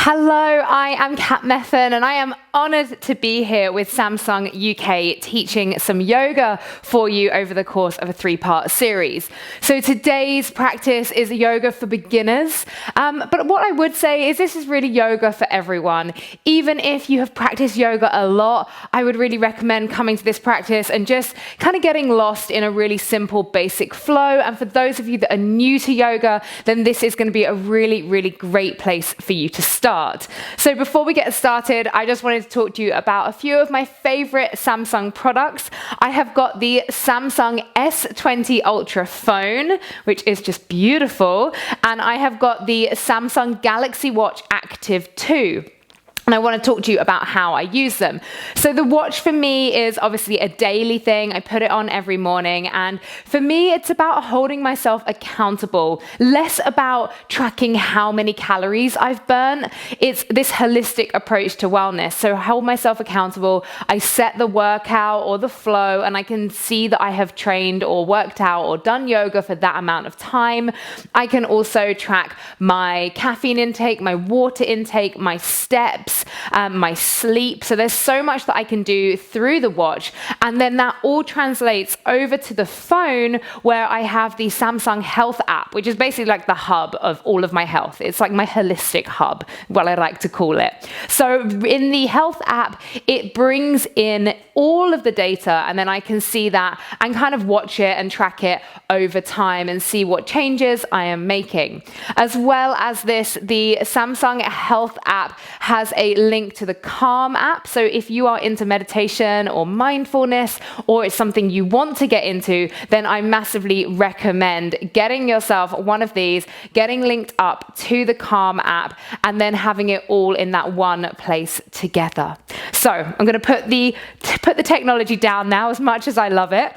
Hello, I am Cat Meffan and I am honoured to be here with Samsung UK teaching some yoga for you over the course of a 3-part series. So today's practice is yoga for beginners, but what I would say is this is really yoga for everyone. Even if you have practiced yoga a lot, I would really recommend coming to this practice and just kind of getting lost in a really simple basic flow. And for those of you that are new to yoga, then this is going to be a really, really great place for you to start. So before we get started, I just wanted to talk to you about a few of my favorite Samsung products. I have got the Samsung S20 Ultra phone, which is just beautiful, and I have got the Samsung Galaxy Watch Active2. And I want to talk to you about how I use them. So the watch for me is obviously a daily thing. I put it on every morning. And for me, it's about holding myself accountable, less about tracking how many calories I've burnt. It's this holistic approach to wellness. So I hold myself accountable. I set the workout or the flow, and I can see that I have trained or worked out or done yoga for that amount of time. I can also track my caffeine intake, my water intake, my steps, my sleep. So there's so much that I can do through the watch, and then that all translates over to the phone, where I have the Samsung Health app, which is basically like the hub of all of my health. It's like my holistic hub, what I like to call it. So in the Health app, it brings in all of the data, and then I can see that and kind of watch it and track it over time and see what changes I am making. As well as this, the Samsung Health app has a link to the Calm app. So if you are into meditation or mindfulness, or it's something you want to get into, then I massively recommend getting yourself one of these, getting linked up to the Calm app, and then having it all in that one place together. So I'm going to put the technology down now, as much as I love it.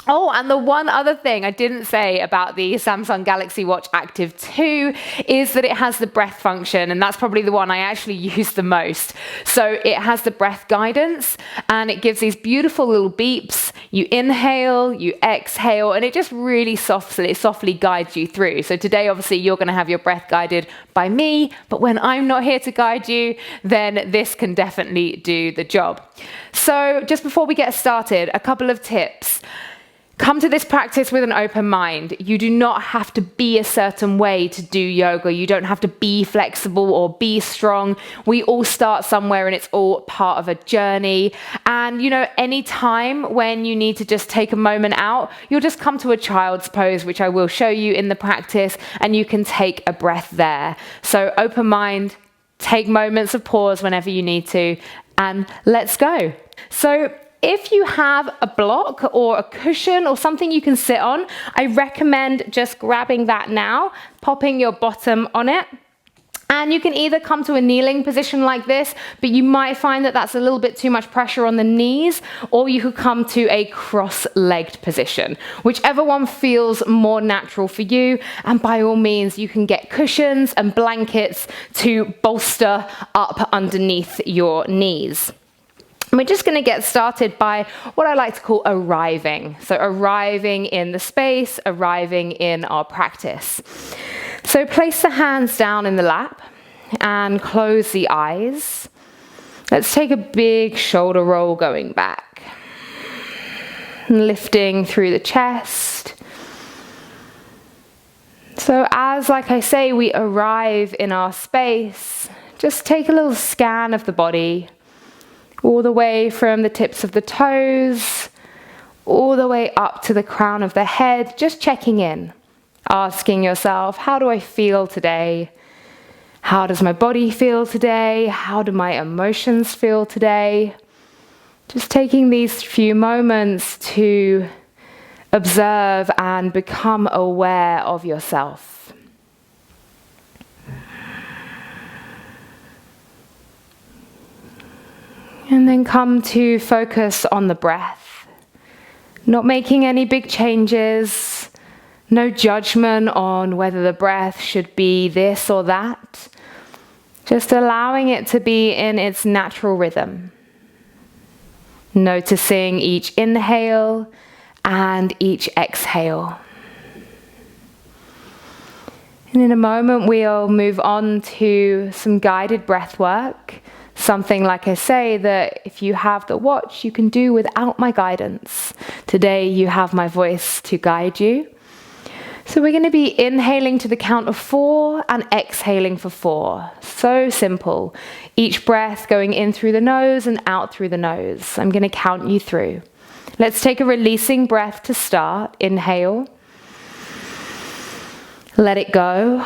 Oh, and the one other thing I didn't say about the Samsung Galaxy Watch Active2 is that it has the breath function, and that's probably the one I actually use the most. So it has the breath guidance, and it gives these beautiful little beeps. You inhale, you exhale, and it just really softly guides you through. So today, obviously, you're going to have your breath guided by me, but when I'm not here to guide you, then this can definitely do the job. So just before we get started, a couple of tips. Come to this practice with an open mind. You do not have to be a certain way to do yoga. You don't have to be flexible or be strong. We all start somewhere, and it's all part of a journey. And any time when you need to just take a moment out, you'll just come to a child's pose, which I will show you in the practice, and you can take a breath there. So open mind, take moments of pause whenever you need to, and let's go. So if you have a block or a cushion or something you can sit on, I recommend just grabbing that now, popping your bottom on it. And you can either come to a kneeling position like this, but you might find that that's a little bit too much pressure on the knees, or you could come to a cross-legged position, whichever one feels more natural for you. And by all means, you can get cushions and blankets to bolster up underneath your knees. We're just going to get started by what I like to call arriving. So arriving in the space, arriving in our practice. So place the hands down in the lap and close the eyes. Let's take a big shoulder roll going back. Lifting through the chest. So as, like I say, we arrive in our space, just take a little scan of the body, all the way from the tips of the toes, all the way up to the crown of the head, just checking in, asking yourself, how do I feel today? How does my body feel today? How do my emotions feel today? Just taking these few moments to observe and become aware of yourself. And then come to focus on the breath. Not making any big changes, no judgment on whether the breath should be this or that. Just allowing it to be in its natural rhythm. Noticing each inhale and each exhale. And in a moment, we'll move on to some guided breath work. Something, like I say, that if you have the watch, you can do without my guidance. Today, you have my voice to guide you. So we're going to be inhaling to the count of 4 and exhaling for 4. So simple. Each breath going in through the nose and out through the nose. I'm going to count you through. Let's take a releasing breath to start. Inhale. Let it go.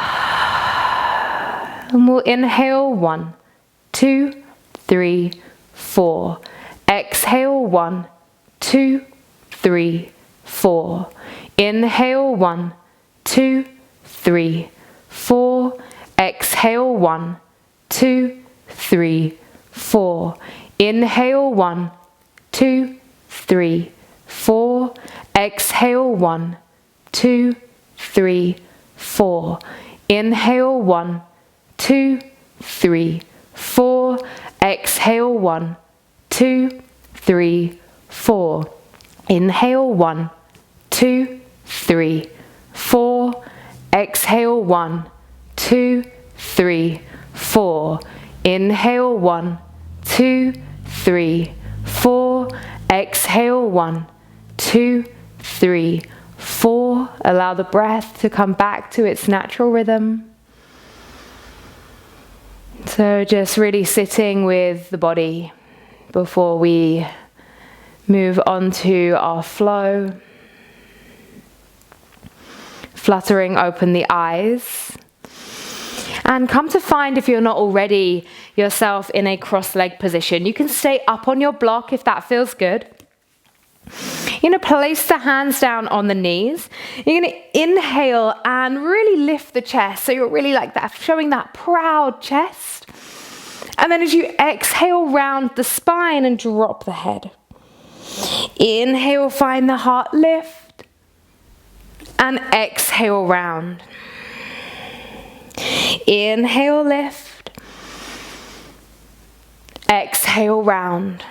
And we'll inhale 1, 2, 3, 4. Exhale 1, 2, 3, 4. Inhale 1, 2, 3, 4. Exhale 1, 2, 3, 4. Inhale 1, 2, 3, 4. Exhale 1, 2, 3, 4. Inhale 1, 2, 3, 4. Exhale 1, 2, 3, 4. Inhale 1, 2, 3, 4. Exhale 1, 2, 3, 4. Inhale 1, 2, 3, 4. Exhale 1, 2, 3, 4. Allow the breath to come back to its natural rhythm. So just really sitting with the body before we move on to our flow. Fluttering open the eyes. And come to find, if you're not already yourself in a cross-leg position, you can stay up on your block if that feels good. You're going to place the hands down on the knees. You're going to inhale and really lift the chest. So you're really like that, showing that proud chest. And then as you exhale, round the spine and drop the head. Inhale, find the heart lift. And exhale, round. Inhale, lift. Exhale, round.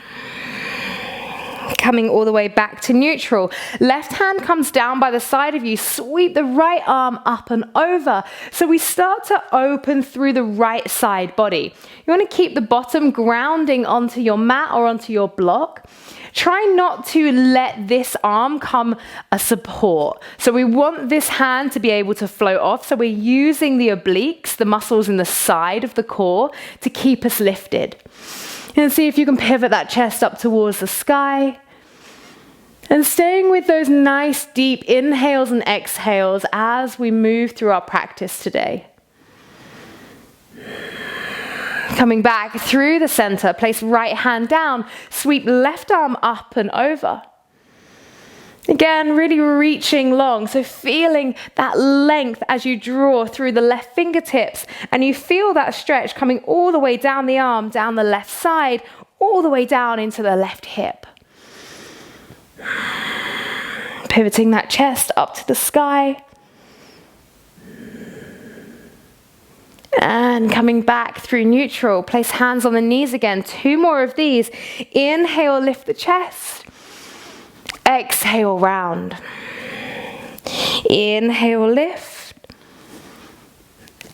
Coming all the way back to neutral. Left hand comes down by the side of you. Sweep the right arm up and over. So we start to open through the right side body. You want to keep the bottom grounding onto your mat or onto your block. Try not to let this arm come a support. So we want this hand to be able to float off. So we're using the obliques, the muscles in the side of the core, to keep us lifted. And see if you can pivot that chest up towards the sky. And staying with those nice deep inhales and exhales as we move through our practice today. Coming back through the center, place right hand down, sweep left arm up and over. Again, really reaching long, so feeling that length as you draw through the left fingertips, and you feel that stretch coming all the way down the arm, down the left side, all the way down into the left hip. Pivoting that chest up to the sky. And coming back through neutral, place hands on the knees again. 2 more of these. Inhale, lift the chest. Exhale, round. Inhale, lift.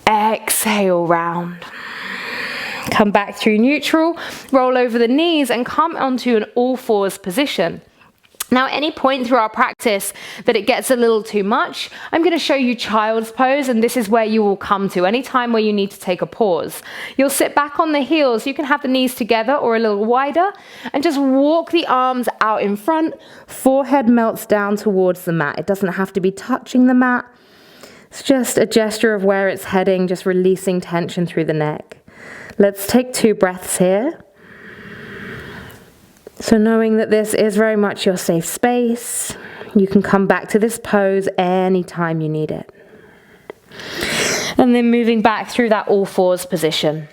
Exhale, round. Come back through neutral, roll over the knees and come onto an all fours position. Now, at any point through our practice that it gets a little too much, I'm going to show you child's pose, and this is where you will come to any time where you need to take a pause. You'll sit back on the heels. You can have the knees together or a little wider, and just walk the arms out in front. Forehead melts down towards the mat. It doesn't have to be touching the mat. It's just a gesture of where it's heading, just releasing tension through the neck. Let's take 2 breaths here. So knowing that this is very much your safe space, you can come back to this pose anytime you need it. And then moving back through that all fours position.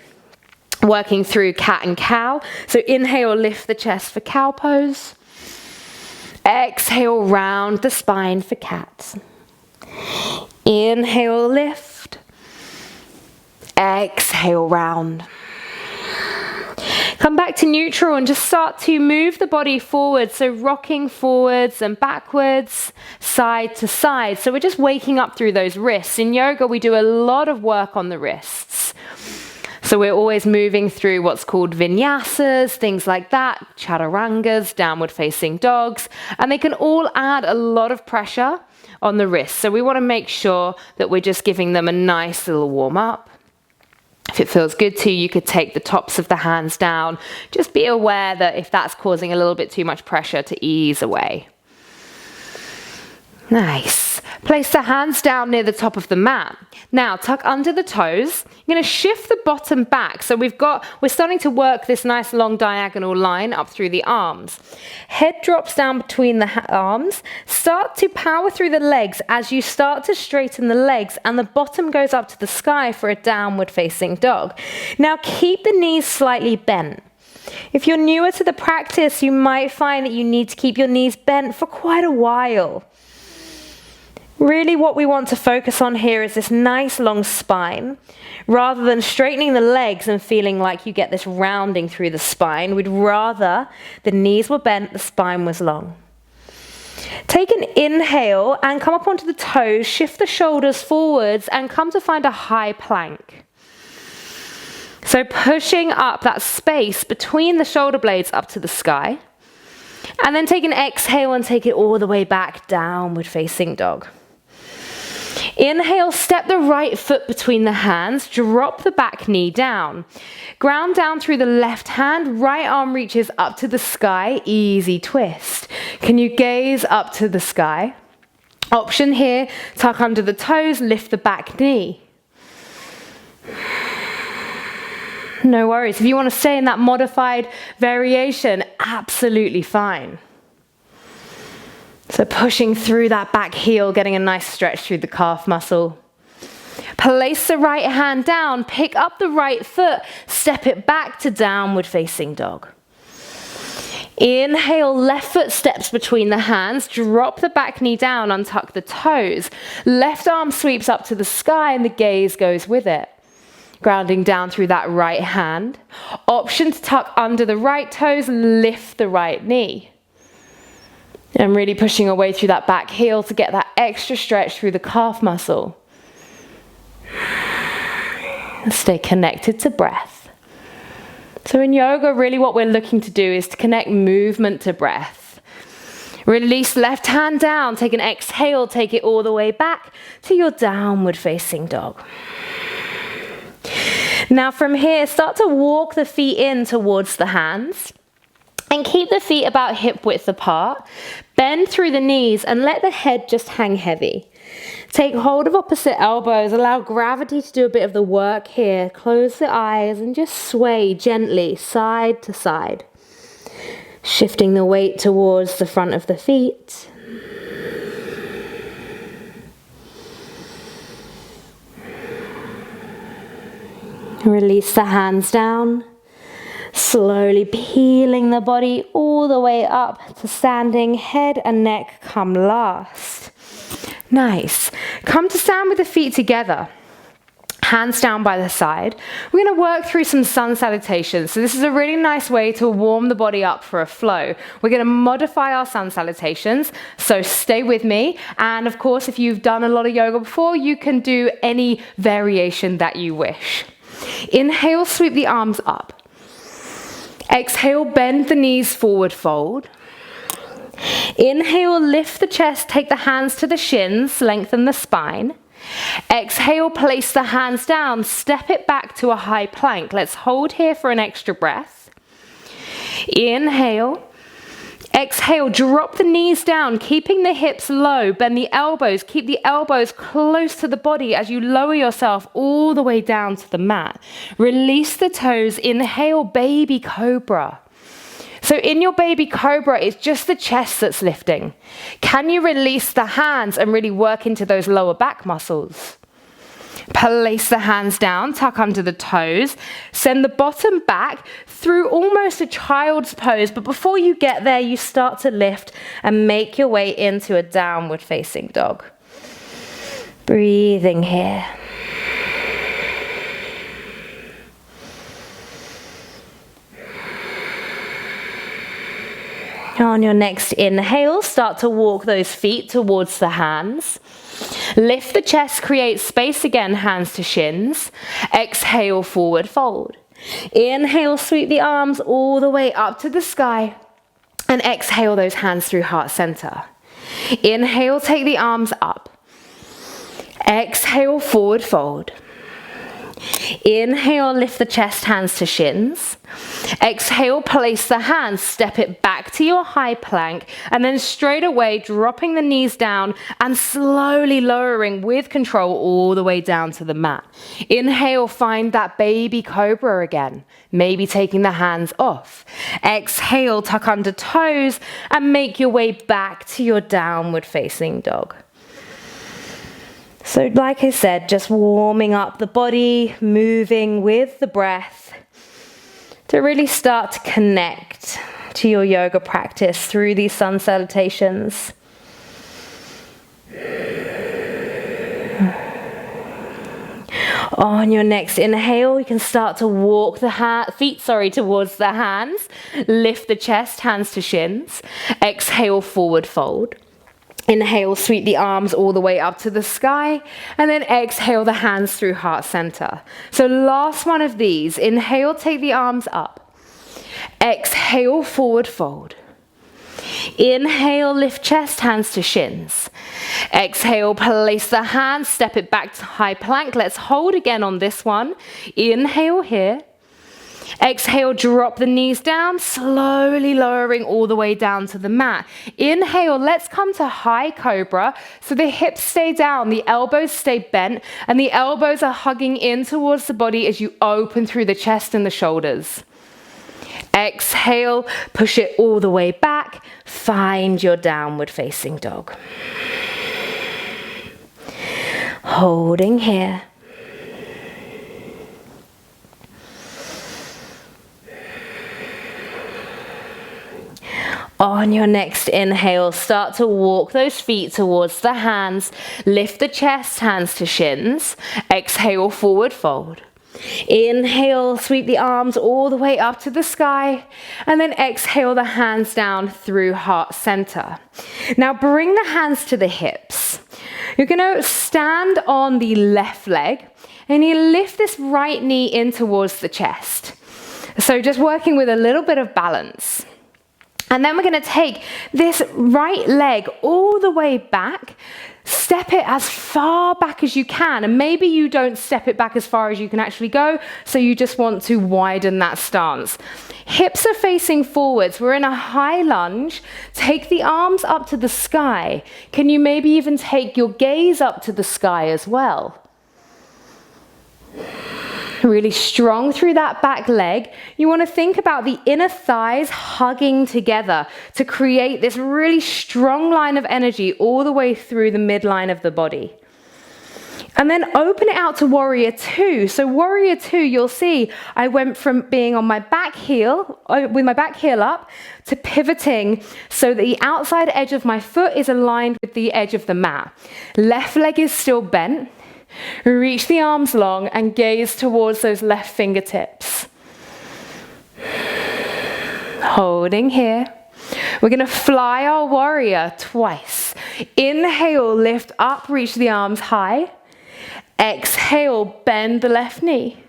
Working through cat and cow. So inhale, lift the chest for cow pose. Exhale, round the spine for cat. Inhale, lift. Exhale, round. Come back to neutral and just start to move the body forward. So rocking forwards and backwards, side to side. So we're just waking up through those wrists. In yoga, we do a lot of work on the wrists. So we're always moving through what's called vinyasas, things like that, chaturangas, downward facing dogs, and they can all add a lot of pressure on the wrists. So we want to make sure that we're just giving them a nice little warm up. If it feels good to you, you could take the tops of the hands down. Just be aware that if that's causing a little bit too much pressure, to ease away. Nice. Place the hands down near the top of the mat. Now tuck under the toes. You're going to shift the bottom back. So we're starting to work this nice long diagonal line up through the arms. Head drops down between the arms. Start to power through the legs as you start to straighten the legs, and the bottom goes up to the sky for a downward facing dog. Now keep the knees slightly bent. If you're newer to the practice, you might find that you need to keep your knees bent for quite a while. Really what we want to focus on here is this nice long spine. Rather than straightening the legs and feeling like you get this rounding through the spine, we'd rather the knees were bent, the spine was long. Take an inhale and come up onto the toes, shift the shoulders forwards and come to find a high plank. So pushing up that space between the shoulder blades up to the sky. And then take an exhale and take it all the way back, downward facing dog. Inhale, step the right foot between the hands, drop the back knee down. Ground down through the left hand, right arm reaches up to the sky, easy twist. Can you gaze up to the sky? Option here, tuck under the toes, lift the back knee. No worries. If you want to stay in that modified variation, absolutely fine. So pushing through that back heel, getting a nice stretch through the calf muscle. Place the right hand down, pick up the right foot, step it back to downward facing dog. Inhale, left foot steps between the hands, drop the back knee down, untuck the toes. Left arm sweeps up to the sky and the gaze goes with it. Grounding down through that right hand. Option to tuck under the right toes, lift the right knee. And really pushing away through that back heel to get that extra stretch through the calf muscle. Stay connected to breath. So in yoga, really what we're looking to do is to connect movement to breath. Release left hand down, take an exhale, take it all the way back to your downward facing dog. Now from here, start to walk the feet in towards the hands. And keep the feet about hip width apart. Bend through the knees and let the head just hang heavy. Take hold of opposite elbows. Allow gravity to do a bit of the work here. Close the eyes and just sway gently side to side. Shifting the weight towards the front of the feet. Release the hands down. Slowly peeling the body all the way up to standing. Head and neck come last. Nice. Come to stand with the feet together. Hands down by the side. We're going to work through some sun salutations. So this is a really nice way to warm the body up for a flow. We're going to modify our sun salutations. So stay with me. And of course, if you've done a lot of yoga before, you can do any variation that you wish. Inhale, sweep the arms up. Exhale, bend the knees forward, fold. Inhale, lift the chest, take the hands to the shins, lengthen the spine. Exhale, place the hands down, step it back to a high plank. Let's hold here for an extra breath. Inhale. Exhale, drop the knees down, keeping the hips low, bend the elbows, keep the elbows close to the body as you lower yourself all the way down to the mat. Release the toes, inhale, baby cobra. So in your baby cobra, it's just the chest that's lifting. Can you release the hands and really work into those lower back muscles? Place the hands down, tuck under the toes, send the bottom back through almost a child's pose, but before you get there, you start to lift and make your way into a downward facing dog. Breathing here. On your next inhale, start to walk those feet towards the hands. Lift the chest, create space again, hands to shins. Exhale, forward fold. Inhale, sweep the arms all the way up to the sky. And exhale those hands through heart center. Inhale, take the arms up. Exhale, forward fold. Inhale, lift the chest, hands to shins. Exhale, place the hands, step it back to your high plank, and then straight away dropping the knees down and slowly lowering with control all the way down to the mat. Inhale, find that baby cobra again, maybe taking the hands off. Exhale, tuck under toes and make your way back to your downward facing dog. So like I said, just warming up the body, moving with the breath to really start to connect to your yoga practice through these sun salutations. On your next inhale, you can start to walk the feet towards the hands. Lift the chest, hands to shins. Exhale, forward fold. Inhale, sweep the arms all the way up to the sky, and then exhale the hands through heart center. So last one of these. Inhale, take the arms up. Exhale, forward fold. Inhale, lift chest, hands to shins. Exhale, place the hands, step it back to high plank. Let's hold again on this one. Inhale here. Exhale, drop the knees down, slowly lowering all the way down to the mat. Inhale, let's come to high cobra. So the hips stay down, the elbows stay bent, and the elbows are hugging in towards the body as you open through the chest and the shoulders. Exhale, push it all the way back. Find your downward facing dog. Holding here. On your next inhale, start to walk those feet towards the hands. Lift the chest, hands to shins. Exhale, forward fold. Inhale, sweep the arms all the way up to the sky. And then exhale the hands down through heart center. Now bring the hands to the hips. You're going to stand on the left leg. And you lift this right knee in towards the chest. So just working with a little bit of balance. And then we're going to take this right leg all the way back, step it as far back as you can. And maybe you don't step it back as far as you can actually go, so you just want to widen that stance. Hips are facing forwards. We're in a high lunge. Take the arms up to the sky. Can you maybe even take your gaze up to the sky as well? Really strong through that back leg. You want to think about the inner thighs hugging together to create this really strong line of energy all the way through the midline of the body. And then open it out to warrior two. So warrior two, you'll see I went from being on my back heel, with my back heel up, to pivoting so that the outside edge of my foot is aligned with the edge of the mat. Left leg is still bent. Reach the arms long and gaze towards those left fingertips. Holding here. We're going to fly our warrior twice. Inhale, lift up, reach the arms high. Exhale, bend the left knee.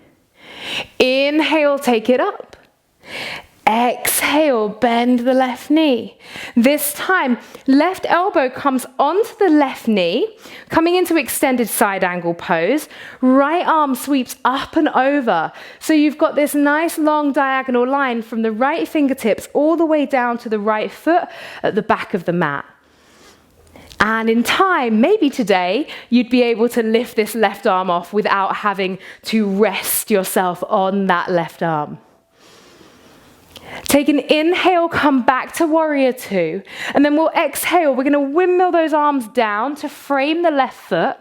Inhale, take it up. Exhale, bend the left knee. This time, left elbow comes onto the left knee, coming into extended side angle pose. Right arm sweeps up and over. So you've got this nice long diagonal line from the right fingertips all the way down to the right foot at the back of the mat. And in time, maybe today, you'd be able to lift this left arm off without having to rest yourself on that left arm. Take an inhale, come back to warrior two, and then we'll exhale. We're going to windmill those arms down to frame the left foot,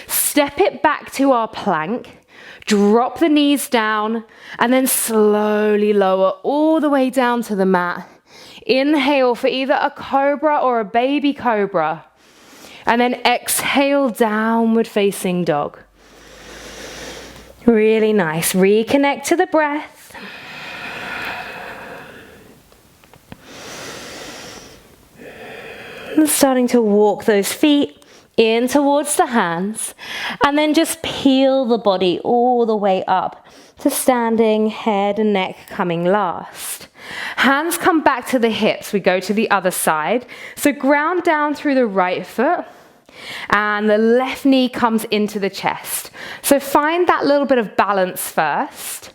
step it back to our plank, drop the knees down, and then slowly lower all the way down to the mat. Inhale for either a cobra or a baby cobra, and then exhale, downward facing dog. Really nice. Reconnect to the breath. Starting to walk those feet in towards the hands, and then just peel the body all the way up to standing, head and neck coming last. Hands come back to the hips. We go to the other side. So ground down through the right foot, and the left knee comes into the chest. So find that little bit of balance first,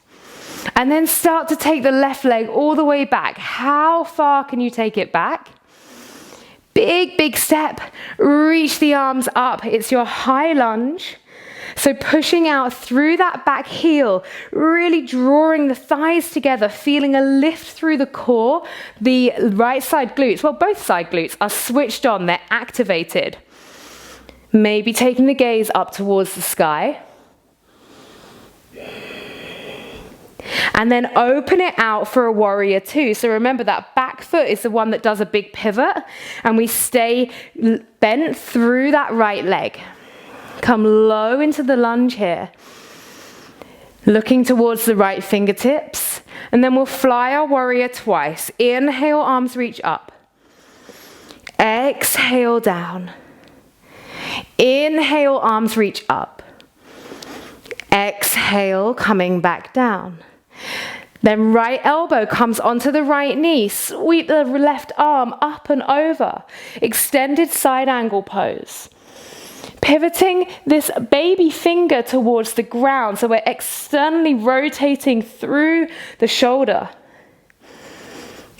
and then start to take the left leg all the way back. How far can you take it back? Big, big step. Reach the arms up. It's your high lunge. So pushing out through that back heel, really drawing the thighs together, feeling a lift through the core. The right side glutes, well, both side glutes are switched on. They're activated. Maybe taking the gaze up towards the sky. And then open it out for a warrior two. So remember, that back foot is the one that does a big pivot, and we stay bent through that right leg. Come low into the lunge here, looking towards the right fingertips, and then we'll fly our warrior twice. Inhale, arms reach up. Exhale, down. Inhale, arms reach up. Exhale, coming back down. Then right elbow comes onto the right knee. Sweep the left arm up and over. Extended side angle pose. Pivoting this baby finger towards the ground, so we're externally rotating through the shoulder.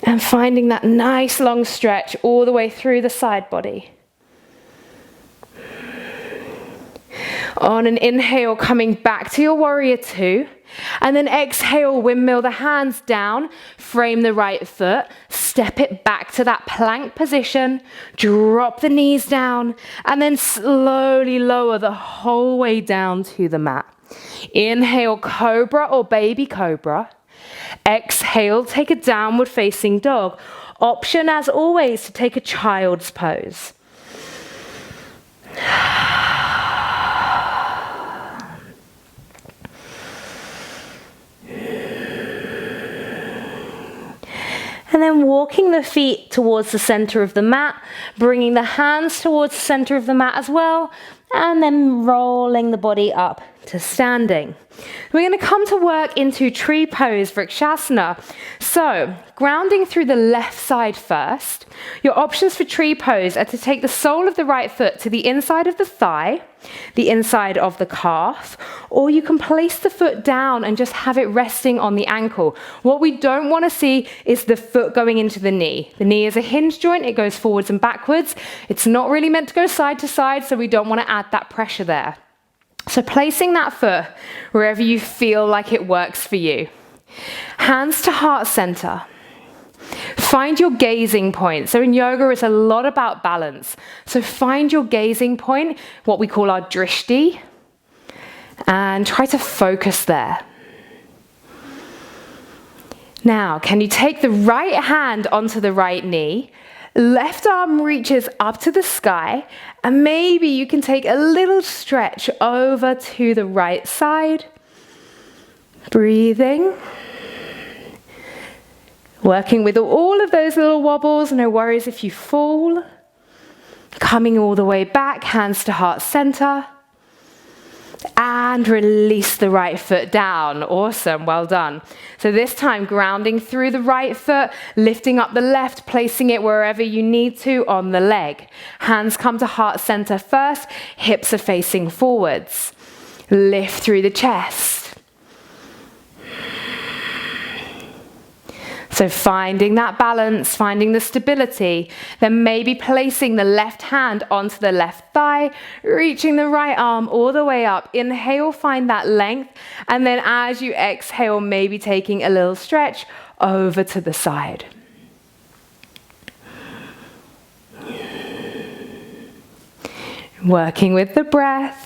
And finding that nice long stretch all the way through the side body. On an inhale, coming back to your warrior two. And then exhale, windmill the hands down, frame the right foot, step it back to that plank position, drop the knees down, and then slowly lower the whole way down to the mat. Inhale, cobra or baby cobra. Exhale, take a downward facing dog. Option, as always, to take a child's pose. And then walking the feet towards the center of the mat, bringing the hands towards the center of the mat as well, and then rolling the body up to standing. We're going to come to work into tree pose, Vrikshasana. So, grounding through the left side first. Your options for tree pose are to take the sole of the right foot to the inside of the thigh, the inside of the calf, or you can place the foot down and just have it resting on the ankle. What we don't want to see is the foot going into the knee. The knee is a hinge joint, it goes forwards and backwards. It's not really meant to go side to side, so we don't want to add that pressure there. So placing that foot wherever you feel like it works for you. Hands to heart center. Find your gazing point. So in yoga, it's a lot about balance. So find your gazing point, what we call our drishti, and try to focus there. Now, can you take the right hand onto the right knee? Left arm reaches up to the sky, and maybe you can take a little stretch over to the right side. Breathing. Working with all of those little wobbles, no worries if you fall. Coming all the way back, hands to heart center. And release the right foot down. Awesome, well done. So this time, grounding through the right foot, lifting up the left, placing it wherever you need to on the leg. Hands come to heart center first, hips are facing forwards. Lift through the chest. So finding that balance, finding the stability, then maybe placing the left hand onto the left thigh, reaching the right arm all the way up. Inhale, find that length, and then as you exhale, maybe taking a little stretch over to the side. Working with the breath.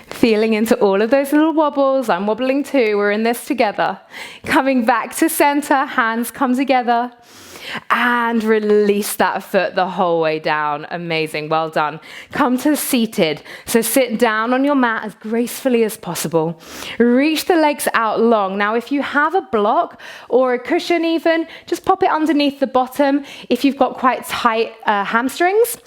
Feeling into all of those little wobbles. I'm wobbling too, we're in this together. Coming back to center, hands come together. And release that foot the whole way down. Amazing, well done. Come to seated. So sit down on your mat as gracefully as possible. Reach the legs out long. Now, if you have a block or a cushion even, just pop it underneath the bottom if you've got quite tight hamstrings.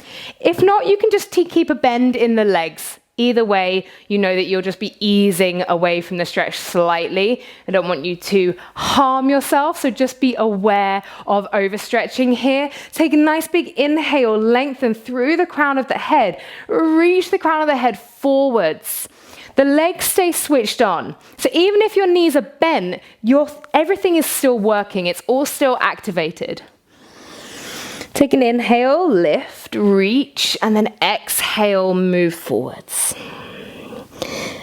If not, you can just keep a bend in the legs. Either way, you know that you'll just be easing away from the stretch slightly. I don't want you to harm yourself, so just be aware of overstretching here. Take a nice big inhale, lengthen through the crown of the head. Reach the crown of the head forwards. The legs stay switched on. So even if your knees are bent, everything is still working. It's all still activated. Take an inhale, lift, reach, and then exhale, move forwards.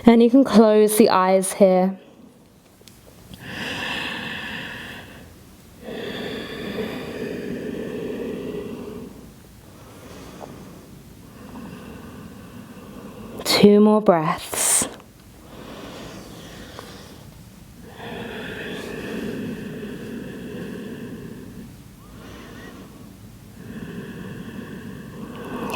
And you can close the eyes here. Two more breaths.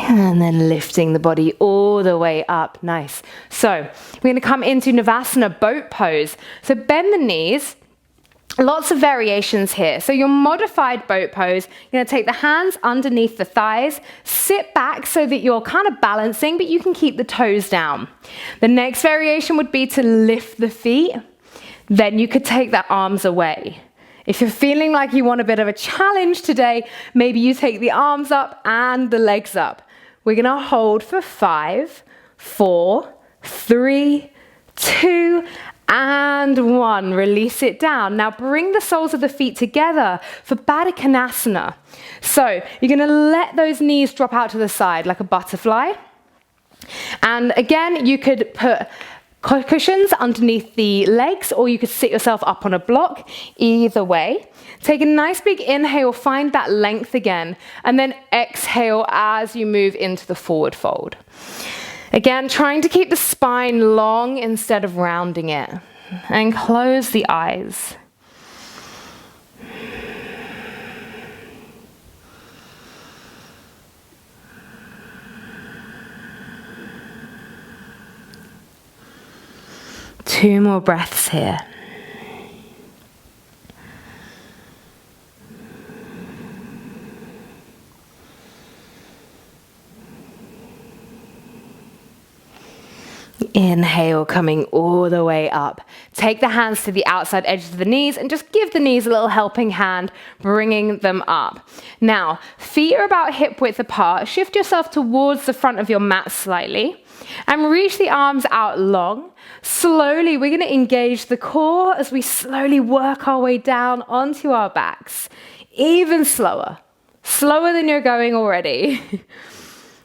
And then lifting the body all the way up. Nice. So we're going to come into Navasana, boat pose. So bend the knees. Lots of variations here. So your modified boat pose, you're going to take the hands underneath the thighs, sit back so that you're kind of balancing, but you can keep the toes down. The next variation would be to lift the feet. Then you could take the arms away. If you're feeling like you want a bit of a challenge today, maybe you take the arms up and the legs up. We're going to hold for 5, 4, 3, 2, and 1. Release it down. Now bring the soles of the feet together for Baddha Konasana. So you're going to let those knees drop out to the side like a butterfly. And again, you could put cushions underneath the legs, or you could sit yourself up on a block. Either way. Take a nice big inhale, find that length again, and then exhale as you move into the forward fold. Again, trying to keep the spine long instead of rounding it. And close the eyes. Two more breaths here. Inhale, coming all the way up. Take the hands to the outside edges of the knees and just give the knees a little helping hand, bringing them up. Now, feet are about hip width apart. Shift yourself towards the front of your mat slightly and reach the arms out long. Slowly, we're going to engage the core as we slowly work our way down onto our backs. Even slower. Slower than you're going already.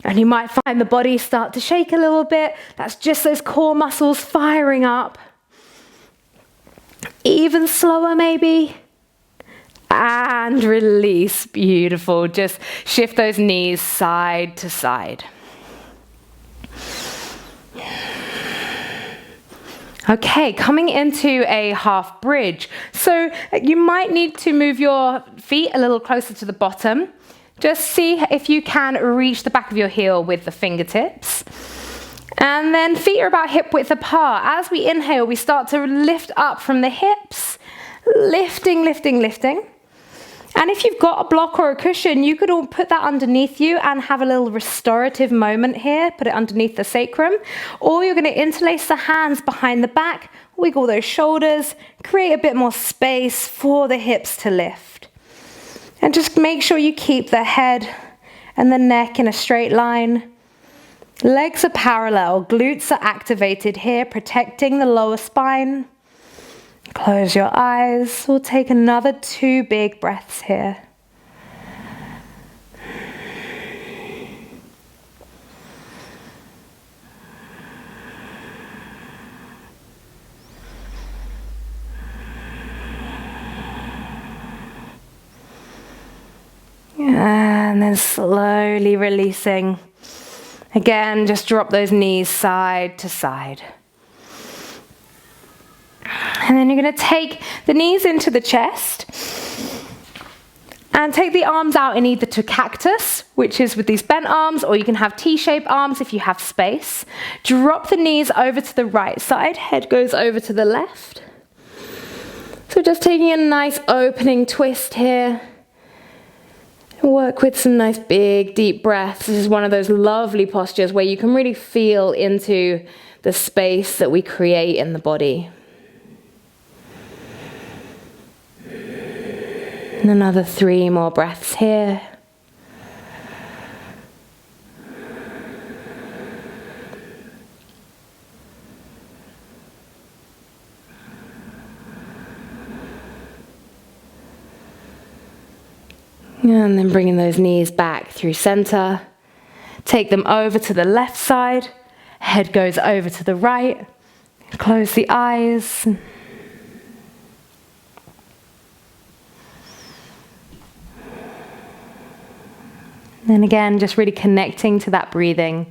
And you might find the body start to shake a little bit. That's just those core muscles firing up. Even slower maybe. And release. Beautiful. Just shift those knees side to side. Okay, coming into a half bridge. So you might need to move your feet a little closer to the bottom. Just see if you can reach the back of your heel with the fingertips. And then feet are about hip width apart. As we inhale, we start to lift up from the hips. Lifting, lifting, lifting. And if you've got a block or a cushion, you could all put that underneath you and have a little restorative moment here. Put it underneath the sacrum. Or you're going to interlace the hands behind the back, wiggle those shoulders, create a bit more space for the hips to lift. And just make sure you keep the head and the neck in a straight line. Legs are parallel, glutes are activated here, protecting the lower spine. Close your eyes. We'll take another 2 big breaths here. And then slowly releasing. Again, just drop those knees side to side. And then you're going to take the knees into the chest. And take the arms out in either to cactus, which is with these bent arms, or you can have T-shaped arms if you have space. Drop the knees over to the right side, head goes over to the left. So just taking a nice opening twist here. Work with some nice big deep breaths. This is one of those lovely postures where you can really feel into the space that we create in the body. And another 3 more breaths here. And then bringing those knees back through center. Take them over to the left side. Head goes over to the right. Close the eyes. And again, just really connecting to that breathing.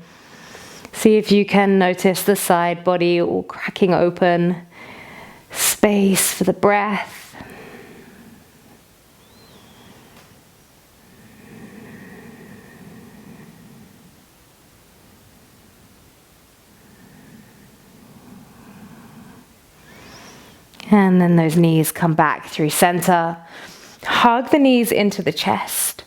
See if you can notice the side body all cracking open. Space for the breath. And then those knees come back through center. Hug the knees into the chest.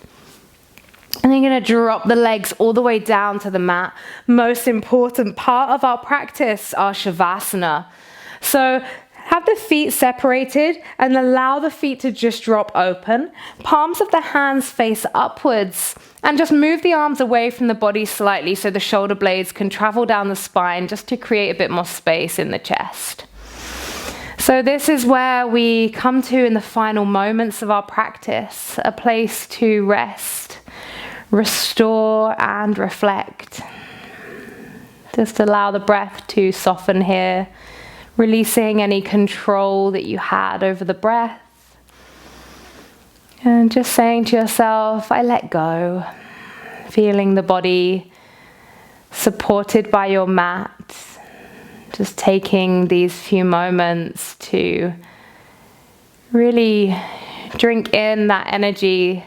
And then you're going to drop the legs all the way down to the mat. Most important part of our practice, our Shavasana. So have the feet separated and allow the feet to just drop open. Palms of the hands face upwards. And just move the arms away from the body slightly so the shoulder blades can travel down the spine just to create a bit more space in the chest. So this is where we come to in the final moments of our practice, a place to rest, restore and reflect. Just allow the breath to soften here, releasing any control that you had over the breath. And just saying to yourself, I let go. Feeling the body supported by your mat. Just taking these few moments to really drink in that energy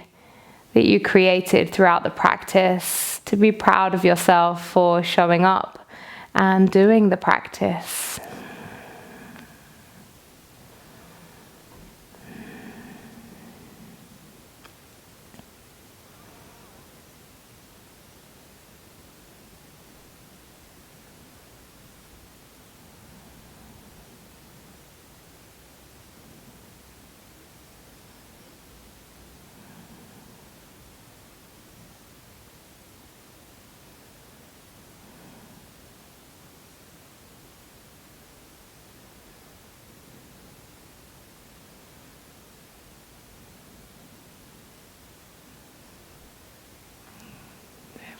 that you created throughout the practice, to be proud of yourself for showing up and doing the practice.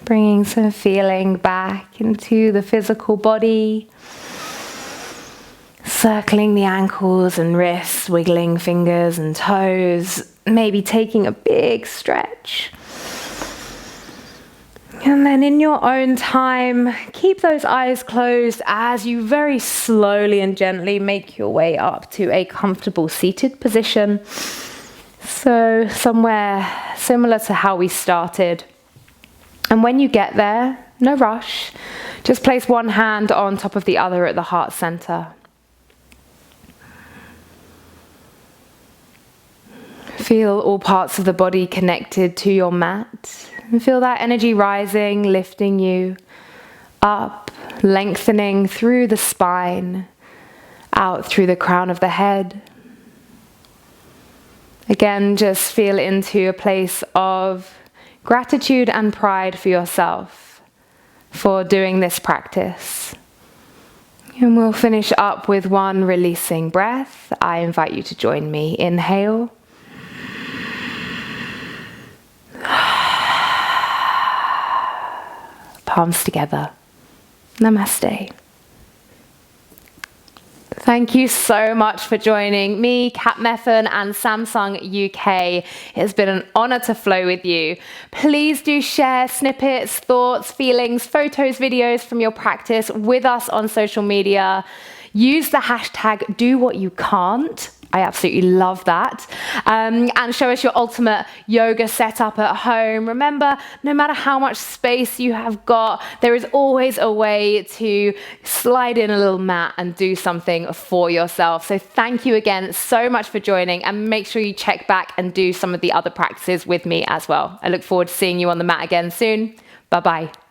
Bringing some feeling back into the physical body. Circling the ankles and wrists, wiggling fingers and toes. Maybe taking a big stretch. And then in your own time, keep those eyes closed as you very slowly and gently make your way up to a comfortable seated position. So somewhere similar to how we started. And when you get there, no rush, just place one hand on top of the other at the heart center. Feel all parts of the body connected to your mat. And feel that energy rising, lifting you up, lengthening through the spine, out through the crown of the head. Again, just feel into a place of gratitude and pride for yourself for doing this practice. And we'll finish up with one releasing breath. I invite you to join me. Inhale. Palms together. Namaste. Thank you so much for joining me, Cat Meffan and Samsung UK. It has been an honor to flow with you. Please do share snippets, thoughts, feelings, photos, videos from your practice with us on social media. Use the hashtag #DoWhatYouCan't. I absolutely love that. And show us your ultimate yoga setup at home. Remember, no matter how much space you have got, there is always a way to slide in a little mat and do something for yourself. So thank you again so much for joining, and make sure you check back and do some of the other practices with me as well. I look forward to seeing you on the mat again soon. Bye-bye.